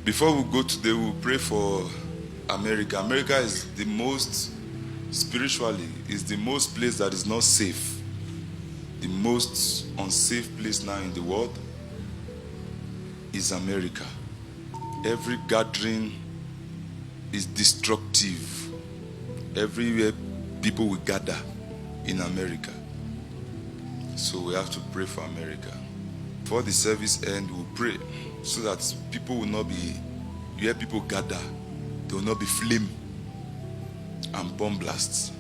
Before we go today, we'll pray for America. America is the most, spiritually, is the most place that is not safe. The most unsafe place now in the world is America. Every gathering is destructive. Everywhere people will gather in America. So we have to pray for America. Before the service ends, we'll pray so that people will not be, where people gather, there will not be flame and bomb blasts.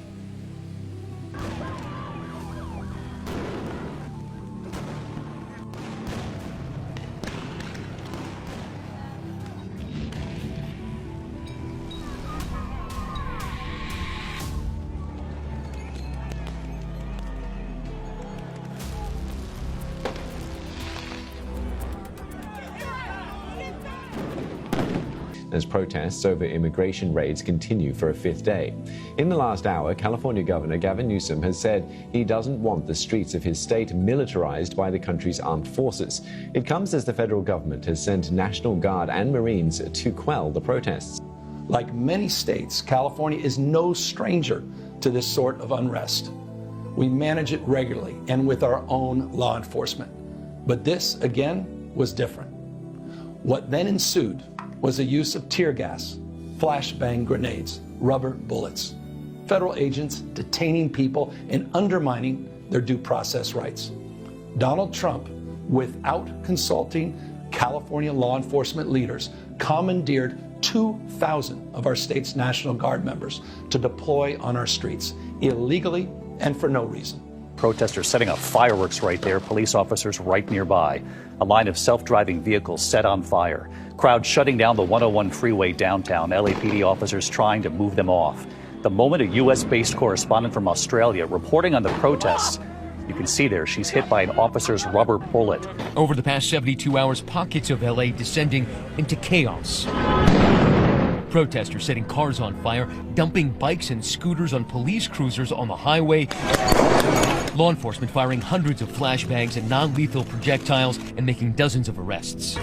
As protests over immigration raids continue for a fifth day. In the last hour, California Governor Gavin Newsom has said he doesn't want the streets of his state militarized by the country's armed forces. It comes as the federal government has sent National Guard and Marines to quell the protests. Like many states, California is no stranger to this sort of unrest. We manage it regularly and with our own law enforcement. But this, again, was different. What then ensued was the use of tear gas, flashbang grenades, rubber bullets. Federal agents detaining people and undermining their due process rights. Donald Trump, without consulting California law enforcement leaders, commandeered 2,000 of our state's National Guard members to deploy on our streets, illegally and for no reason. Protesters setting off fireworks right there, police officers right nearby. A line of self-driving vehicles set on fire. Crowds shutting down the 101 freeway downtown, LAPD officers trying to move them off. The moment a U.S.-based correspondent from Australia reporting on the protests, you can see there she's hit by an officer's rubber bullet. Over the past 72 hours, pockets of L.A. descending into chaos. Protesters setting cars on fire, dumping bikes and scooters on police cruisers on the highway. Law enforcement firing hundreds of flashbangs and non-lethal projectiles and making dozens of arrests.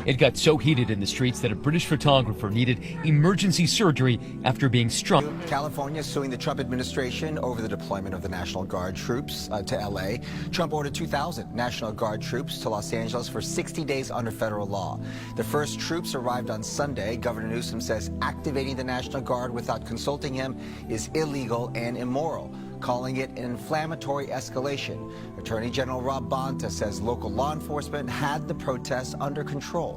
It got so heated in the streets that a British photographer needed emergency surgery after being struck. California suing the Trump administration over the deployment of the National Guard troops to L.A. Trump ordered 2,000 National Guard troops to Los Angeles for 60 days under federal law. The first troops arrived on Sunday. Governor Newsom says activating the National Guard without consulting him is illegal and immoral, calling it an inflammatory escalation. Attorney General Rob Bonta says local law enforcement had the protests under control.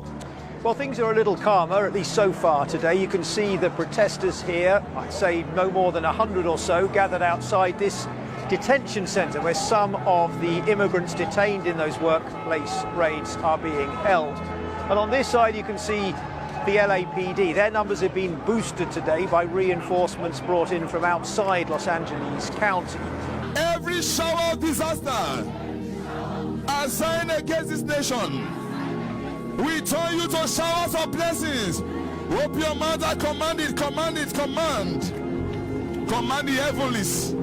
Well, things are a little calmer, at least so far today. You can see the protesters here, I'd say no more than 100 or so, gathered outside this detention centre where some of the immigrants detained in those workplace raids are being held. And on this side you can see the LAPD. Their numbers have been boosted today by reinforcements brought in from outside Los Angeles County. Every shower of disaster assigned against this nation, we turn you to showers of blessings. Open your mouth and command it, command it, command. Command the heavenlies.